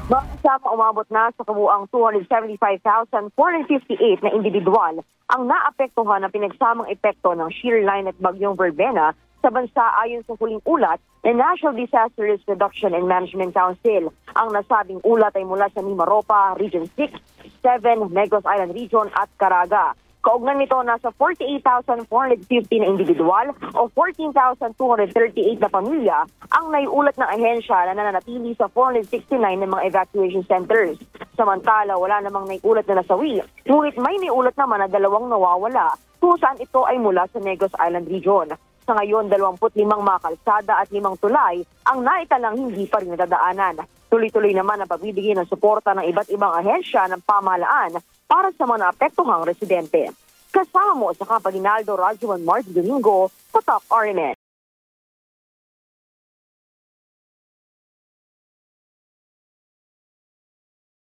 Mga kasama umabot na sa kabuang 275,458 na individual ang naapektuhan ng pinagsamang epekto ng shear line at bagyong Verbena sa bansa ayon sa huling ulat ng National Disaster Risk Reduction and Management Council. Ang nasabing ulat ay mula sa Mimaropa, Region 6, 7, Negros Island Region at Caraga. Kaugnay nito, nasa 48,450 na individual o 14,238 na pamilya ang naiulat ng ahensya na nananatili sa 469 ng mga evacuation centers. Samantala, wala namang naiulat na nasawi, ngunit may naiulat naman na 2 nawawala kung saan ito ay mula sa Negros Island Region. Sa ngayon, 25 mga kalsada at 5 tulay ang naitalang hindi pa rin nadadaanan. Tuloy-tuloy naman ang pagbibigay ng suporta ng iba't ibang ahensya ng pamahalaan para sa mga naapektuhang residente. Kasama mo sa Kapaginaldo, Radyo Mars Domingo, Patak RMN.